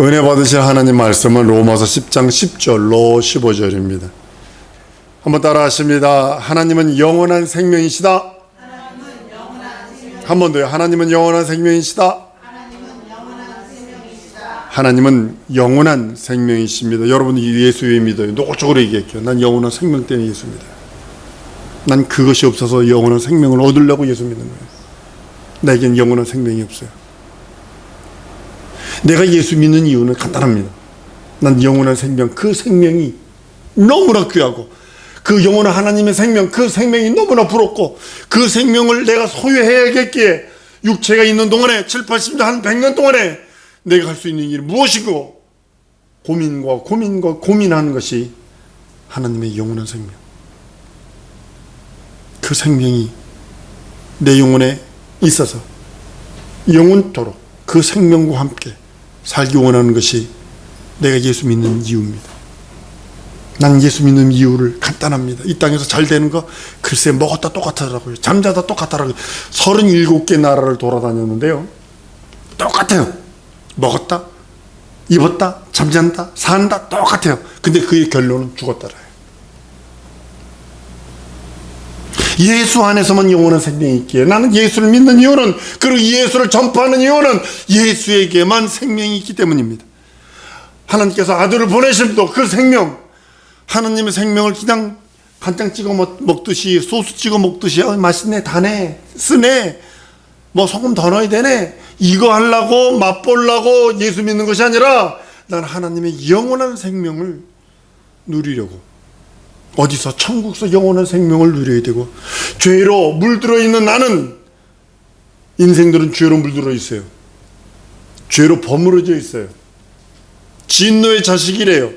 은혜 받으실 하나님 말씀은 로마서 10장 10절로 15절입니다. 한번 따라 하십니다. 하나님은 영원한 생명이시다. 한 번 더요. 하나님은 영원한 생명이시다. 하나님은 영원한 생명이십니다. 여러분이 예수 왜 믿어요? 노골적으로 얘기할게요. 난 영원한 생명 때문에 예수 믿어요. 난 그것이 없어서 영원한 생명을 얻으려고 예수 믿는 거예요. 나에겐 영원한 생명이 없어요. 내가 예수 믿는 이유는 간단합니다. 난 영원한 생명, 그 생명이 너무나 귀하고, 그 영원한 하나님의 생명, 그 생명이 너무나 부럽고, 그 생명을 내가 소유해야겠기에 육체가 있는 동안에 7, 80년, 한 100년 동안에 내가 할 수 있는 일이 무엇이고, 고민하는 것이 하나님의 영원한 생명. 그 생명이 내 영혼에 있어서 영원토록 그 생명과 함께 살기 원하는 것이 내가 예수 믿는 이유입니다. 난 예수 믿는 이유를 간단합니다. 이 땅에서 잘 되는 거 글쎄 먹었다 똑같더라고요. 잠자다 똑같더라고요. 37개 나라를 돌아다녔는데요, 똑같아요. 먹었다, 입었다, 잠잔다, 산다 똑같아요. 근데 그의 결론은 죽었더라요. 예수 안에서만 영원한 생명이 있기에 나는 예수를 믿는 이유는, 그리고 예수를 전파하는 이유는 예수에게만 생명이 있기 때문입니다. 하나님께서 아들을 보내심도 그 생명, 하나님의 생명을 그냥 간장 찍어 먹듯이, 소스 찍어 먹듯이, 맛있네, 다네, 쓰네, 뭐 소금 더 넣어야 되네, 이거 하려고 맛보려고 예수 믿는 것이 아니라 난 하나님의 영원한 생명을 누리려고, 어디서 천국서 영원한 생명을 누려야 되고, 죄로 물들어 있는 나는, 인생들은 죄로 물들어 있어요. 죄로 버무려져 있어요. 진노의 자식이래요.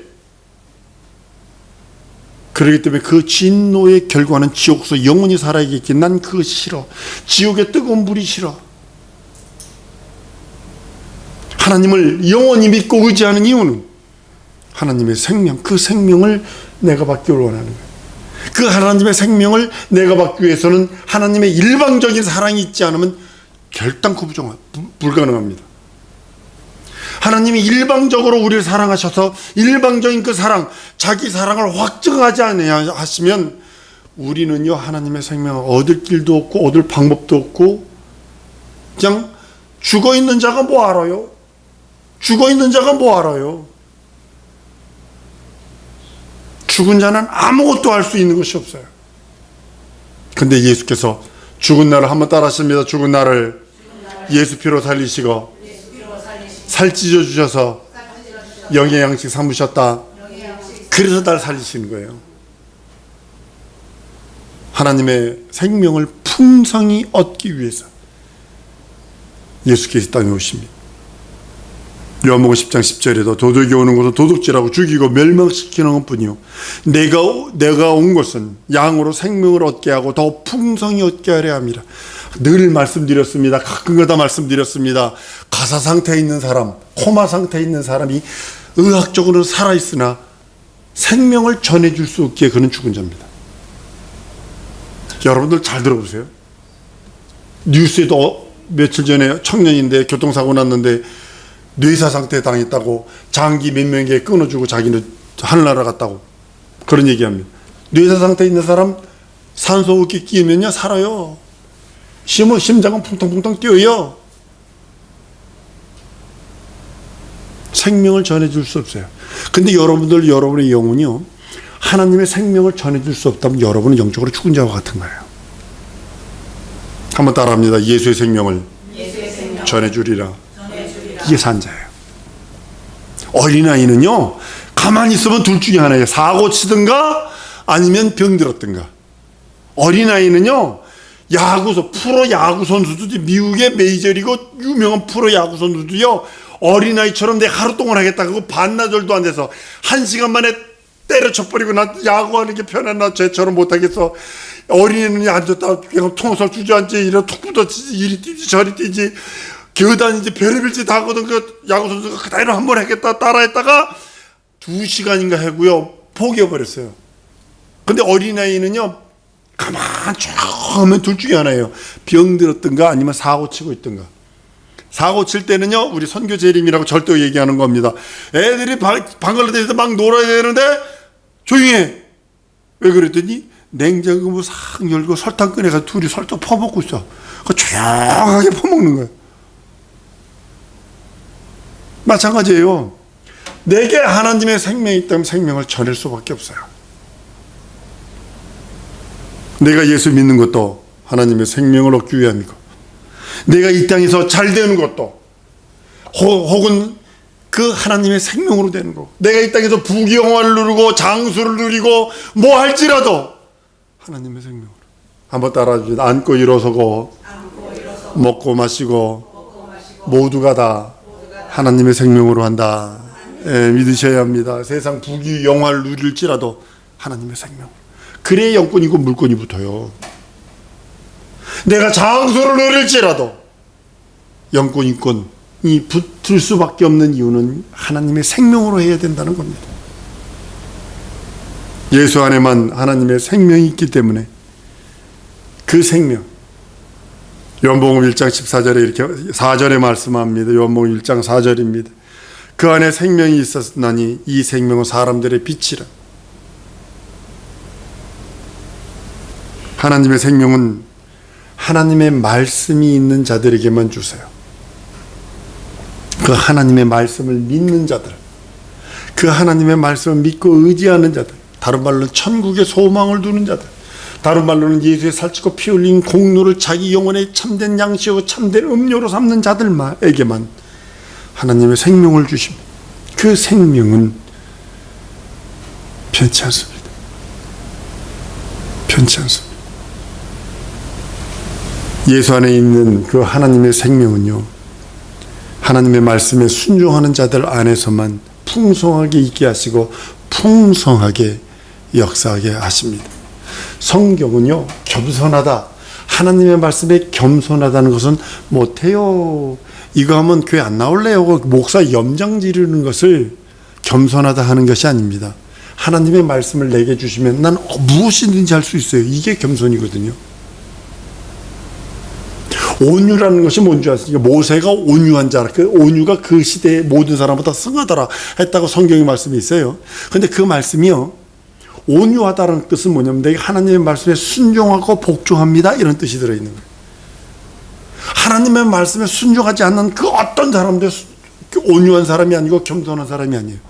그렇기 때문에 그 진노의 결과는 지옥에서 영원히 살아야겠기. 난 그것이 싫어. 지옥의 뜨거운 불이 싫어. 하나님을 영원히 믿고 의지하는 이유는 하나님의 생명, 그 생명을 내가 받기를 원하는 거예요. 그 하나님의 생명을 내가 받기 위해서는 하나님의 일방적인 사랑이 있지 않으면 결단코 불가능합니다. 하나님이 일방적으로 우리를 사랑하셔서 일방적인 그 사랑, 자기 사랑을 확증하지 않으시면 우리는요, 하나님의 생명을 얻을 길도 없고 얻을 방법도 없고, 그냥 죽어있는 자가 뭐 알아요? 죽어있는 자가 뭐 알아요? 죽은 자는 아무것도 할 수 있는 것이 없어요. 근데 예수께서 죽은 나를, 한번 따라 하십니다. 죽은 나를 예수 피로 살리시고 살 찢어 주셔서 영의 양식 삼으셨다. 그래서 날 살리시는 거예요. 하나님의 생명을 풍성히 얻기 위해서 예수께서 땅에 오십니다. 요한복음 10장 10절에도 도둑이 오는 것은 도둑질하고 죽이고 멸망시키는 것뿐이요, 내가 온 것은 양으로 생명을 얻게 하고 더 풍성히 얻게 하려 합니다. 늘 말씀드렸습니다. 가끔가다 말씀드렸습니다. 가사 상태에 있는 사람, 코마 상태에 있는 사람이 의학적으로는 살아있으나 생명을 전해줄 수 없기에 그는 죽은 자입니다. 여러분들 잘 들어보세요. 뉴스에도 며칠 전에 청년인데 교통사고 났는데 뇌사 상태에 당했다고, 장기 몇몇 개 끊어주고 자기는 하늘나라 갔다고 그런 얘기합니다. 뇌사 상태에 있는 사람 산소호흡기 끼면요 살아요. 심장은 쿵텅쿵텅 뛰어요. 생명을 전해줄 수 없어요. 근데 여러분의 영혼이요, 하나님의 생명을 전해줄 수 없다면 여러분은 영적으로 죽은 자와 같은 거예요. 한번 따라합니다. 예수의 생명을 전해주리라. 이게 산자예요. 어린아이는요, 가만히 있으면 둘 중에 하나예요. 사고 치든가 아니면 병들었든가. 어린아이는요, 프로 야구 선수들이, 미국의 메이저리그 유명한 프로 야구 선수들이요, 어린아이처럼 내가 하루 동안 하겠다 그거 반나절도 안 돼서 1시간 만에 때려쳐버리고, 나 야구하는 게 편해, 나 쟤처럼 못하겠어. 어린이는 앉았다 그냥 통솔 주저앉지, 이래 툭 부딪히지, 이리 뛰지 저리 뛰지, 겨다니지, 별의별 짓 다 하거든. 그 야구선수가 그대로 한번 했겠다 따라했다가 2시간인가 하고요 포기해버렸어요. 근데 어린아이는요, 가만 쭉 하면 둘 중에 하나예요. 병들었든가 아니면 사고 치고 있든가. 사고 칠 때는요, 우리 선교 재림이라고 절대 얘기하는 겁니다. 애들이 방글라데시에서 막 놀아야 되는데 조용히 해. 왜 그랬더니 냉장고 뭐 싹 열고 설탕 꺼내서 둘이 설탕 퍼먹고 있어. 그 조용하게 퍼먹는 거예요. 마찬가지예요. 내게 하나님의 생명이 있다면 생명을 전할 수밖에 없어요. 내가 예수 믿는 것도 하나님의 생명을 얻기 위함이고, 내가 이 땅에서 잘 되는 것도 혹은 그 하나님의 생명으로 되는 거고, 내가 이 땅에서 부귀영화를 누리고 장수를 누리고 뭐 할지라도 하나님의 생명으로. 한번 따라하십시다. 안고 일어서고 먹고 마시고 모두가 다 하나님의 생명으로 한다. 예, 믿으셔야 합니다. 세상 부귀영화를 누릴지라도 하나님의 생명. 그래야 영권이고 물권이 붙어요. 내가 장수를 누릴지라도 영권, 인권이 붙을 수밖에 없는 이유는 하나님의 생명으로 해야 된다는 겁니다. 예수 안에만 하나님의 생명이 있기 때문에 그 생명, 요한복음 1장 14절에 이렇게 4절에 말씀합니다. 요한복음 1장 4절입니다. 그 안에 생명이 있었나니 이 생명은 사람들의 빛이라. 하나님의 생명은 하나님의 말씀이 있는 자들에게만 주세요. 그 하나님의 말씀을 믿는 자들, 그 하나님의 말씀을 믿고 의지하는 자들, 다른 말로는 천국의 소망을 두는 자들, 다른 말로는 예수의 살찌고 피 흘린 공로를 자기 영혼의 참된 양식이고 참된 음료로 삼는 자들에게만 하나님의 생명을 주십니다. 그 생명은 변치 않습니다. 변치 않습니다. 예수 안에 있는 그 하나님의 생명은요, 하나님의 말씀에 순종하는 자들 안에서만 풍성하게 있게 하시고 풍성하게 역사하게 하십니다. 성경은요, 겸손하다, 하나님의 말씀에 겸손하다는 것은 못해요, 이거 하면 교회 안 나올래요, 목사 염장 지르는 것을 겸손하다 하는 것이 아닙니다. 하나님의 말씀을 내게 주시면 난 무엇이든지 할 수 있어요. 이게 겸손이거든요. 온유라는 것이 뭔지 아십니까? 모세가 온유한 자라. 그 온유가 그 시대의 모든 사람보다 승하더라 했다고 성경의 말씀이 있어요. 근데 그 말씀이요, 온유하다는 뜻은 뭐냐면 내가 하나님의 말씀에 순종하고 복종합니다, 이런 뜻이 들어있는 거예요. 하나님의 말씀에 순종하지 않는 그 어떤 사람도 온유한 사람이 아니고 겸손한 사람이 아니에요.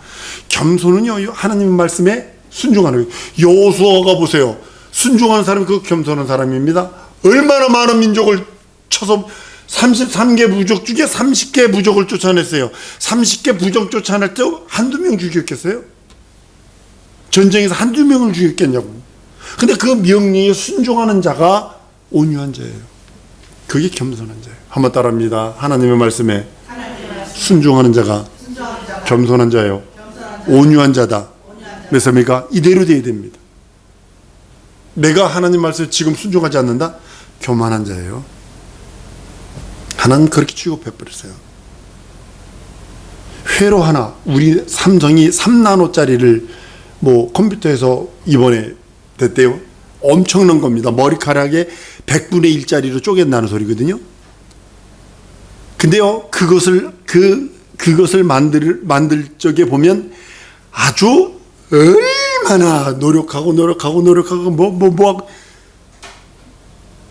겸손은요, 하나님의 말씀에 순종하는 거예요. 여호수아가 보세요, 순종하는 사람이 그 겸손한 사람입니다. 얼마나 많은 민족을 쳐서 33개 부족 중에 30개 부족을 쫓아냈어요. 30개 부족 쫓아낼 때 한두 명 죽였겠어요? 전쟁에서 한두 명을 죽였겠냐고. 근데 그 명령에 순종하는 자가 온유한 자예요. 그게 겸손한 자예요. 한번 따라합니다. 하나님의 말씀에 순종하는 자가 겸손한 자예요. 온유한 자다. 몇 살입니까? 이대로 돼야 됩니다. 내가 하나님 말씀에 지금 순종하지 않는다? 교만한 자예요. 하나님 그렇게 취급해버렸어요. 회로 하나, 우리 삼성이 3나노짜리를 뭐 컴퓨터에서 이번에 됐대요. 엄청난 겁니다. 머리카락의 100분의 1짜리로 쪼갠다는 소리거든요. 근데요, 그것을 만들 적에 보면 아주 얼마나 노력하고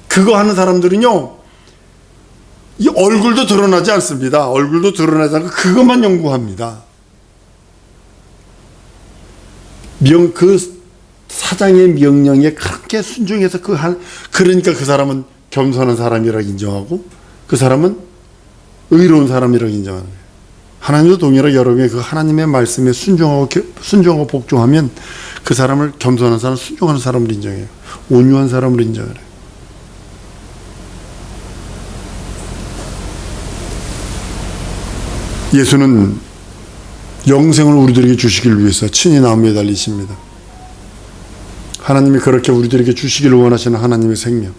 그거 하는 사람들은요, 이 얼굴도 드러나지 않습니다. 얼굴도 드러나지 않고 그것만 연구합니다. 그 사장의 명령에 그렇게 순종해서 그러니까 그 사람은 겸손한 사람이라고 인정하고 그 사람은 의로운 사람이라고 인정하는 거예요. 하나님도 동일하게 여러분이 그 하나님의 말씀에 순종하고 복종하면 그 사람을 겸손한 사람, 순종하는 사람으로 인정해요. 온유한 사람으로 인정을 해요. 예수는 영생을 우리들에게 주시기를 위해서 친히 나무에 달리십니다. 하나님이 그렇게 우리들에게 주시기를 원하시는 하나님의 생명,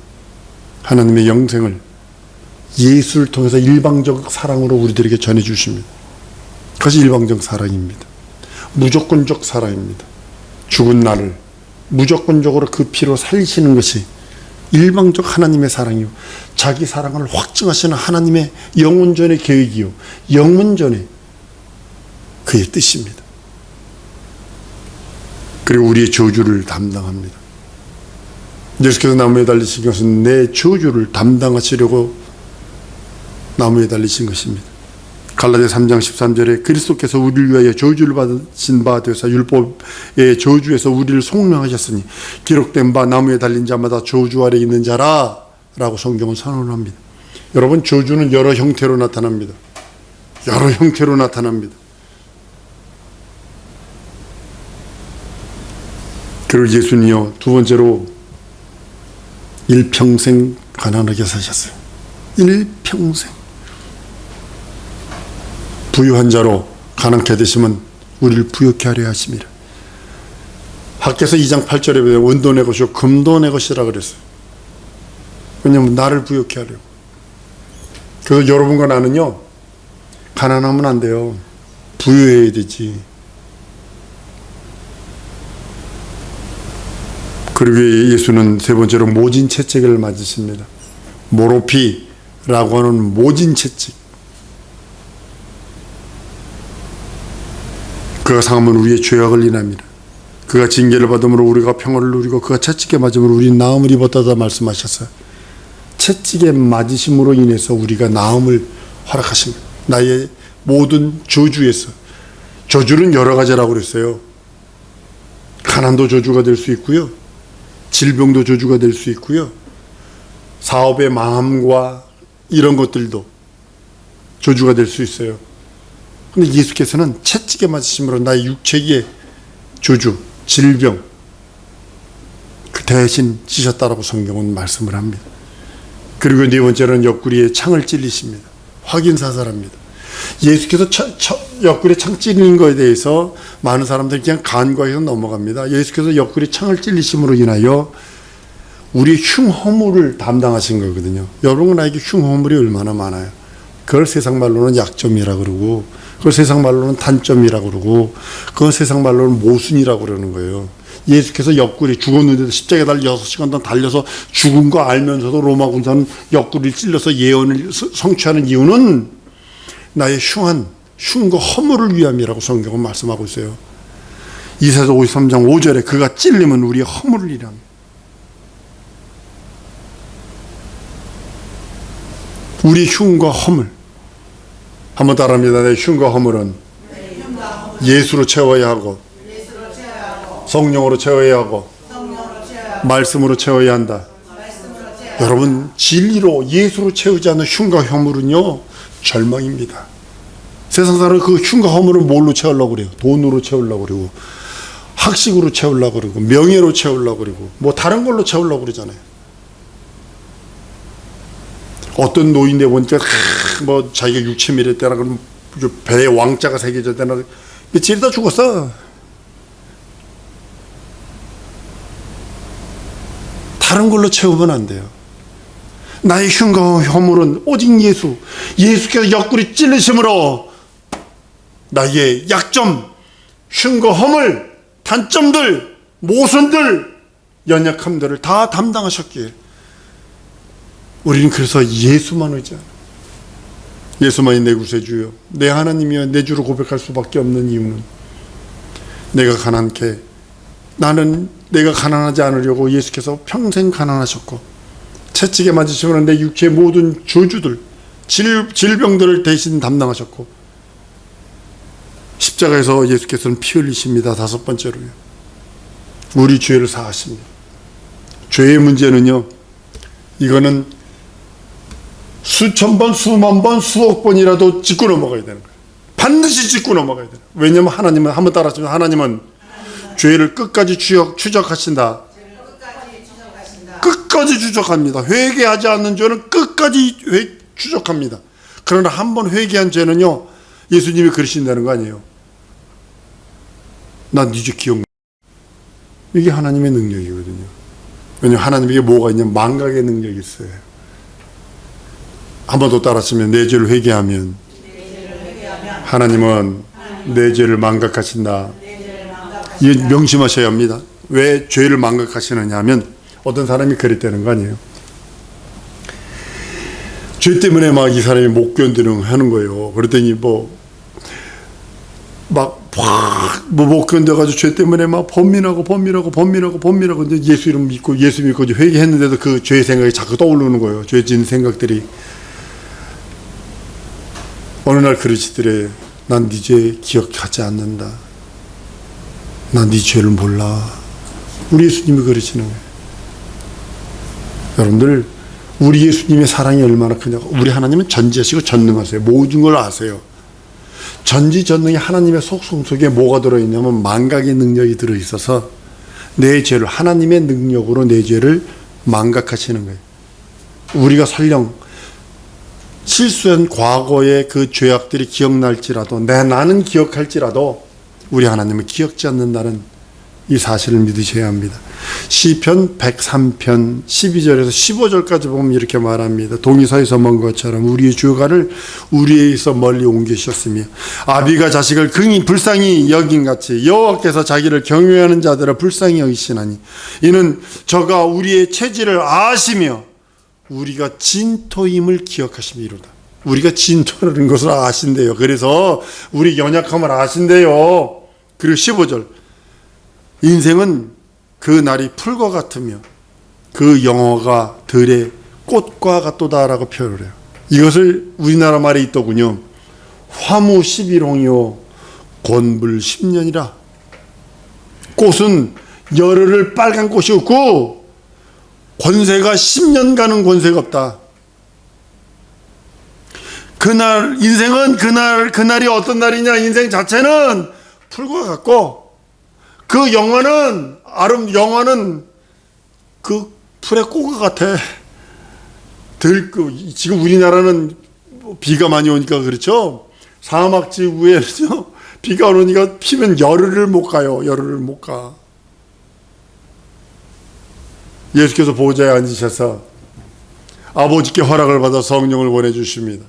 하나님의 영생을 예수를 통해서 일방적 사랑으로 우리들에게 전해주십니다. 그것이 일방적 사랑입니다. 무조건적 사랑입니다. 죽은 나를 무조건적으로 그 피로 살리시는 것이 일방적 하나님의 사랑이요, 자기 사랑을 확증하시는 하나님의 영원전의 계획이요, 영원전의 그의 뜻입니다. 그리고 우리의 저주를 담당합니다. 예수께서 나무에 달리신 것은 내 저주를 담당하시려고 나무에 달리신 것입니다. 갈라디아 3장 13절에 그리스도께서 우리를 위하여 저주를 받으신 바 되사 율법의 저주에서 우리를 속량하셨으니 기록된 바 나무에 달린 자마다 저주 아래 있는 자라 라고 성경은 선언합니다. 여러분, 저주는 여러 형태로 나타납니다. 여러 형태로 나타납니다. 그리고 예수님이요, 두 번째로 일평생 가난하게 사셨어요. 일평생. 부유한 자로 가난케 되시면 우리를 부욕케 하려 하심이라. 학개서 2장 8절에 보면 은도 내 것이요 금도 내 것이라 그랬어요. 왜냐하면 나를 부욕케 하려고. 그래서 여러분과 나는요, 가난하면 안 돼요. 부유해야 되지. 그리고 예수는 세 번째로 모진 채찍을 맞으십니다. 모로피라고 하는 모진 채찍. 그가 상하면 우리의 죄악을 인합니다. 그가 징계를 받음으로 우리가 평화를 누리고 그가 채찍에 맞음으로 우리는 나음을 입었다고 말씀하셨어요. 채찍에 맞으심으로 인해서 우리가 나음을 허락하십니다. 나의 모든 저주에서. 저주는 여러 가지라고 그랬어요. 가난도 저주가 될 수 있고요, 질병도 저주가 될 수 있고요, 사업의 망함과 이런 것들도 저주가 될 수 있어요. 근데 예수께서는 채찍에 맞으심으로 나의 육체의 저주, 질병, 그 대신 지셨다라고 성경은 말씀을 합니다. 그리고 네 번째로는 옆구리에 창을 찔리십니다. 확인사살합니다. 예수께서 옆구리에 창 찔리는 것에 대해서 많은 사람들이 그냥 간과해서 넘어갑니다. 예수께서 옆구리에 창을 찔리심으로 인하여 우리의 흉허물을 담당하신 거거든요. 여러분, 나에게 흉허물이 얼마나 많아요. 그걸 세상 말로는 약점이라고 그러고, 그걸 세상 말로는 단점이라고 그러고, 그걸 세상 말로는 모순이라고 그러는 거예요. 예수께서 옆구리 죽었는데도 십자가에 달려 6시간 동안 달려서 죽은 거 알면서도 로마 군사는 옆구리를 찔러서 예언을 성취하는 이유는 나의 흉과 허물을 위함이라고 성경은 말씀하고 있어요. 이사야 53장 5절에 그가 찔리면 우리의 허물을 이랍니다. 우리의 흉과 허물. 한번 따라합니다. 내 흉과 허물은 예수로 채워야 하고, 성령으로 채워야 하고, 말씀으로 채워야 한다. 여러분, 진리로 예수로 채우지 않는 흉과 허물은요, 절망입니다. 세상 사람은 그 흉과 허물을 뭘로 채우려고 그래요? 돈으로 채우려고 그러고, 학식으로 채우려고 그러고, 명예로 채우려고 그러고, 뭐 다른 걸로 채우려고 그러잖아요. 어떤 노인네 보니까 뭐 자기가 6,000미래 때나 그럼 배에 왕자가 새겨져 때나 지르다 죽었어. 다른 걸로 채우면 안 돼요. 나의 흉과 허물은 오직 예수께서 옆구리 찔리심으로 나의 약점, 흉과 허물, 단점들, 모순들, 연약함들을 다 담당하셨기에 우리는 그래서 예수만 의지하는, 예수만이 내 구세주요, 내 하나님이여, 내 주로 고백할 수밖에 없는 이유는 내가 가난케, 나는 내가 가난하지 않으려고 예수께서 평생 가난하셨고 채찍에 맞으시고 내 육체의 모든 저주들, 질병들을 대신 담당하셨고 십자가에서 예수께서는 피 흘리십니다. 다섯 번째로요, 우리 죄를 사하십니다. 죄의 문제는요, 이거는 수천 번, 수만 번, 수억 번이라도 짚고 넘어가야 되는 거예요. 반드시 짚고 넘어가야 돼요. 왜냐하면 하나님은, 한번 따라하시면, 하나님은 죄를 끝까지 추적하신다. 끝까지 추적합니다. 회개하지 않는 죄는 끝까지 추적합니다. 그러나 한 번 회개한 죄는요, 예수님이 그러신다는 거 아니에요. 난 네 죄 기억. 이게 하나님의 능력이거든요. 왜냐하면 하나님에게 뭐가 있냐면 망각의 능력이 있어요. 한 번 더 따라하시면, 내 죄를 회개하면 하나님은 내 죄를 망각하신다. 이거 명심하셔야 합니다. 왜 죄를 망각하시느냐 하면 어떤 사람이 그랬다는 거 아니에요. 죄 때문에 막 이 사람이 못 견디는 하는 거예요. 그랬더니 못 견뎌가지고 죄 때문에 막 범민하고 이제 예수 이름 믿고 이제 회개했는데도 그 죄 생각이 자꾸 떠오르는 거예요. 죄 지은 생각들이. 어느 날 그러시더래. 난 네 죄 기억하지 않는다. 난 네 죄를 몰라. 우리 예수님이 그러시는 거예요. 여러분들, 우리 예수님의 사랑이 얼마나 크냐고. 우리 하나님은 전지하시고 전능하세요. 모든 걸 아세요. 전지전능이 하나님의 속성 속에 뭐가 들어있냐면 망각의 능력이 들어있어서 내 죄를 하나님의 능력으로 내 죄를 망각하시는 거예요. 우리가 설령 실수한 과거의 그 죄악들이 기억날지라도 나는 기억할지라도 우리 하나님은 기억지 않는다는 이 사실을 믿으셔야 합니다. 시편 103편 12절에서 15절까지 보면 이렇게 말합니다. 동이서에서 먼 것처럼 우리의 주가를 우리에게서 멀리 옮기셨으며 아비가 자식을 긍히 불쌍히 여긴같이 여호와께서 자기를 경외하는 자들을 불쌍히 여기시나니 이는 저가 우리의 체질을 아시며 우리가 진토임을 기억하심이로다. 우리가 진토라는 것을 아신대요. 그래서 우리 연약함을 아신대요. 그리고 15절 인생은 그 날이 풀과 같으며 그 영화가 들의 꽃과 같도다라고 표현을 해요. 이것을 우리나라 말에 있더군요. 화무 11홍이요 권불 10년이라. 꽃은 열흘을 빨간 꽃이 없고 권세가 10년 가는 권세가 없다. 그날 인생은 그날이 어떤 날이냐. 인생 자체는 풀과 같고 그 영화는 그 풀의 꽃과 같아. 지금 우리나라는 비가 많이 오니까 그렇죠. 사막 지구에 비가 오니까 피면 열흘을 못 가요. 열흘을 못 가. 예수께서 보좌에 앉으셔서 아버지께 허락을 받아 성령을 보내주십니다.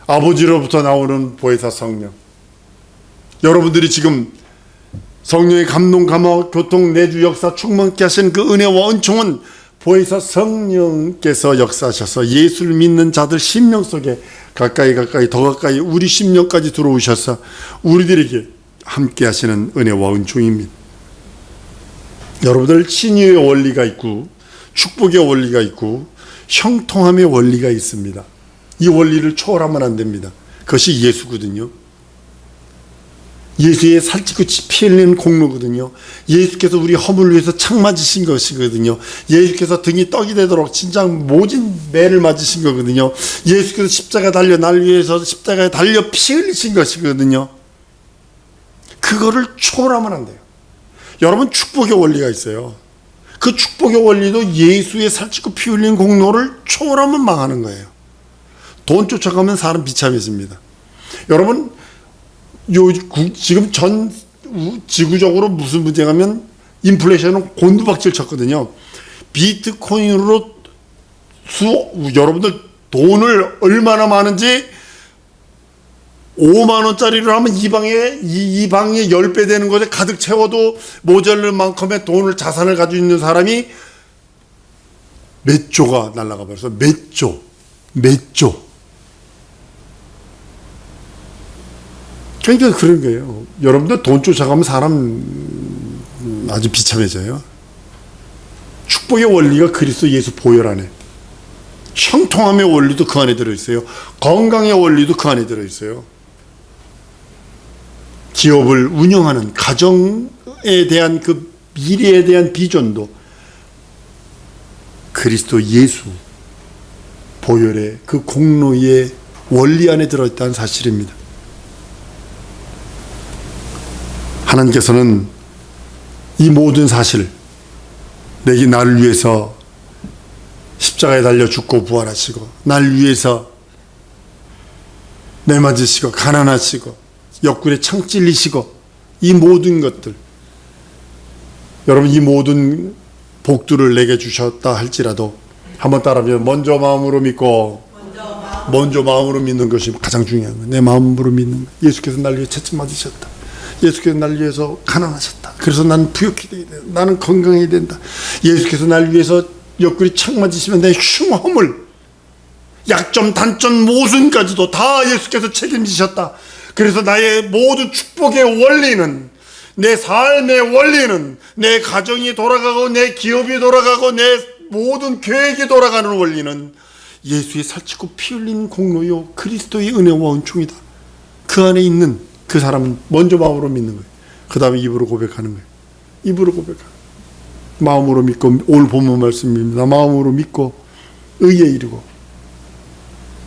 아버지로부터 나오는 보혜사 성령. 여러분들이 지금 성령의 감동, 감화, 교통, 내주, 역사 충만케 하신 그 은혜와 은총은 보혜사 성령께서 역사하셔서 예수를 믿는 자들 심령 속에 가까이 더 가까이 우리 심령까지 들어오셔서 우리들에게 함께 하시는 은혜와 은총입니다. 여러분들, 친유의 원리가 있고 축복의 원리가 있고 형통함의 원리가 있습니다. 이 원리를 초월하면 안 됩니다. 그것이 예수거든요. 예수의 살찌고 피 흘리는 공로거든요. 예수께서 우리 허물을 위해서 창 맞으신 것이거든요. 예수께서 등이 떡이 되도록 진짜 모진 매를 맞으신 거거든요. 예수께서 십자가 달려 날 위해서 십자가에 달려 피 흘리신 것이거든요. 그거를 초월하면 안 돼요. 여러분, 축복의 원리가 있어요. 그 축복의 원리도 예수의 살찌고 피 흘린 공로를 초월하면 망하는 거예요. 돈 쫓아가면 사람 비참해집니다. 여러분, 지금 전 지구적으로 무슨 문제가 하면 인플레이션은 곤두박질 쳤거든요. 비트코인으로 여러분들 돈을 얼마나 많은지 5만 원짜리로 하면 이 방에 10배 되는 것에 가득 채워도 모자랄 만큼의 돈을 자산을 가지고 있는 사람이 몇 조가 날아가 버려서 몇 조. 그러니까 그런 거예요. 여러분들 돈 쫓아가면 사람 아주 비참해져요. 축복의 원리가 그리스도 예수 보혈 안에, 형통함의 원리도 그 안에 들어있어요. 건강의 원리도 그 안에 들어있어요. 기업을 운영하는 가정에 대한 그 미래에 대한 비전도 그리스도 예수 보혈의 그 공로의 원리 안에 들어있다는 사실입니다. 하나님께서는 이 모든 사실, 나를 위해서 십자가에 달려 죽고 부활하시고, 날 위해서 매맞으시고 가난하시고 옆구리에 창 찔리시고, 이 모든 것들, 여러분, 이 모든 복들을 내게 주셨다 할지라도 한번 따라하면 먼저 마음으로 믿고, 먼저 마음으로 믿는 것이 가장 중요한 거예요. 내 마음으로 믿는 거예요. 예수께서 날 위해 채찍 맞으셨다. 예수께서 나를 위해서 가난하셨다. 그래서 나는 부욕해야 된다. 나는 건강해야 된다. 예수께서 나를 위해서 옆구리 착 맞으시면 내 흉허물, 약점, 단점, 모순까지도 다 예수께서 책임지셨다. 그래서 나의 모든 축복의 원리는, 내 삶의 원리는, 내 가정이 돌아가고 내 기업이 돌아가고 내 모든 계획이 돌아가는 원리는 예수의 살찌고 피 흘린 공로요 그리스도의 은혜와 은총이다. 그 안에 있는 그 사람은 먼저 마음으로 믿는 거예요. 그 다음에 입으로 고백하는 거예요. 입으로 고백하는 거예요. 마음으로 믿고, 오늘 본문 말씀입니다. 마음으로 믿고 의에 이르고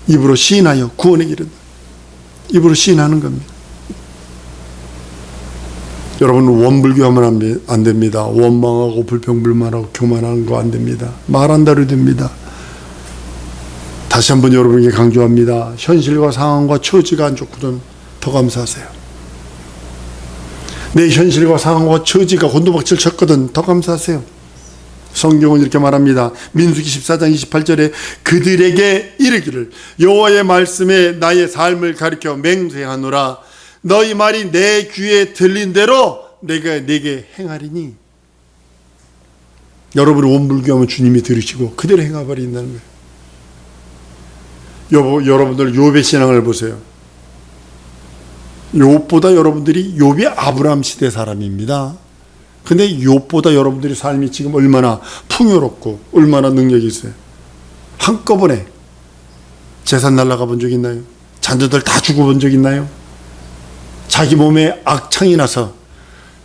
입으로 시인하여 구원에 이른다. 입으로 시인하는 겁니다. 여러분, 원불교하면 안 됩니다. 원망하고 불평불만하고 교만하는 거 안 됩니다. 말한다로 됩니다. 다시 한번 여러분에게 강조합니다. 현실과 상황과 처지가 안 좋거든 더 감사하세요. 내 현실과 상황과 처지가 곤두박질 쳤거든 더 감사하세요. 성경은 이렇게 말합니다. 민수기 14장 28절에 그들에게 이르기를 여호와의 말씀에 나의 삶을 가리켜 맹세하노라. 너희 말이 내 귀에 들린 대로 내가 내게 행하리니. 여러분이 원불교하면 주님이 들으시고 그대로 행해버린다는 거예요. 여러분들 욥의 신앙을 보세요. 욥보다 여러분들이 욥이 아브라함 시대 사람입니다. 근데 욥보다 여러분들이 삶이 지금 얼마나 풍요롭고 얼마나 능력이 있어요. 한꺼번에 재산 날라가 본 적 있나요? 자녀들 다 죽어본 적 있나요? 자기 몸에 악창이 나서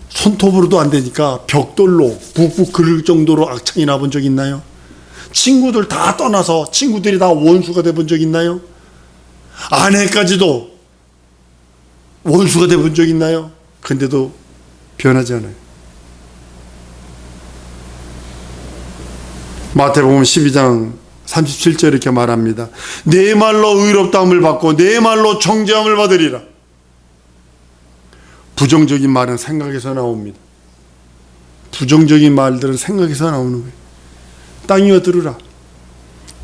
손톱으로도 안 되니까 벽돌로 북북 긁을 정도로 악창이 나본 적 있나요? 친구들 다 떠나서 친구들이 다 원수가 돼본 적 있나요? 아내까지도 원수가 돼본 적 있나요? 근데도 변하지 않아요. 마태복음 12장 37절 이렇게 말합니다. 내 말로 의롭다함을 받고 내 말로 정죄함을 받으리라. 부정적인 말은 생각에서 나옵니다. 부정적인 말들은 생각에서 나오는 거예요. 땅이여 들으라.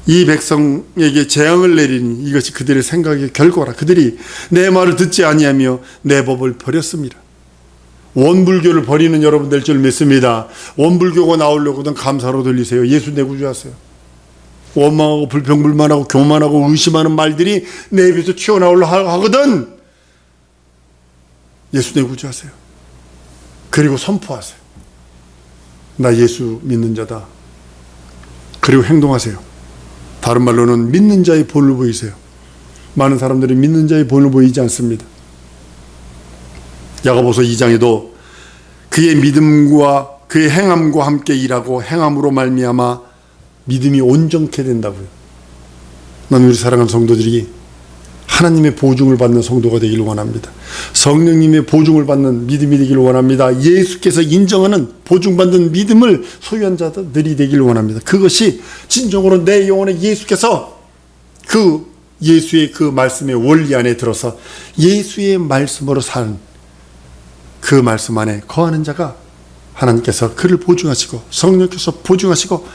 이 백성에게 재앙을 내리니 이것이 그들의 생각의 결과라. 그들이 내 말을 듣지 아니하며 내 법을 버렸습니다. 원불교를 버리는 여러분 될 줄 믿습니다. 원불교가 나오려거든 감사로 들리세요. 예수 내 구주하세요. 원망하고 불평불만하고 교만하고 의심하는 말들이 내 입에서 튀어나오려 하거든 예수 내 구주하세요. 그리고 선포하세요. 나 예수 믿는 자다. 그리고 행동하세요. 다른 말로는 믿는 자의 본을 보이세요. 많은 사람들이 믿는 자의 본을 보이지 않습니다. 야고보서 2장에도 그의 믿음과 그의 행함과 함께 일하고 행함으로 말미암아 믿음이 온전케 된다고요. 난 우리 사랑하는 성도들이 하나님의 보증을 받는 성도가 되기를 원합니다. 성령님의 보증을 받는 믿음이 되기를 원합니다. 예수께서 인정하는 보증받는 믿음을 소유한 자들이 되기를 원합니다. 그것이 진정으로 내 영혼에 예수께서 그 예수의 그 말씀의 원리 안에 들어서 예수의 말씀으로 사는 그 말씀 안에 거하는 자가 하나님께서 그를 보증하시고 성령께서 보증하시고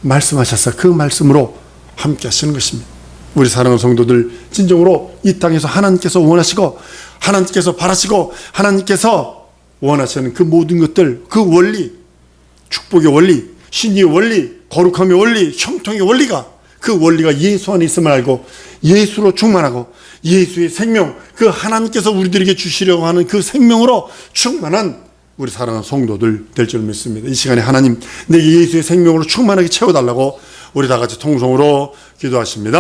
말씀하셔서 그 말씀으로 함께 하시는 것입니다. 우리 사랑하는 성도들 진정으로 이 땅에서 하나님께서 원하시고 하나님께서 바라시고 하나님께서 원하시는 그 모든 것들, 그 원리, 축복의 원리, 신의의 원리, 거룩함의 원리, 형통의 원리가 그 원리가 예수 안에 있음을 알고 예수로 충만하고 예수의 생명, 그 하나님께서 우리들에게 주시려고 하는 그 생명으로 충만한 우리 사랑하는 성도들 될 줄 믿습니다. 이 시간에 하나님 내게 예수의 생명으로 충만하게 채워달라고 우리 다 같이 통성으로 기도하십니다.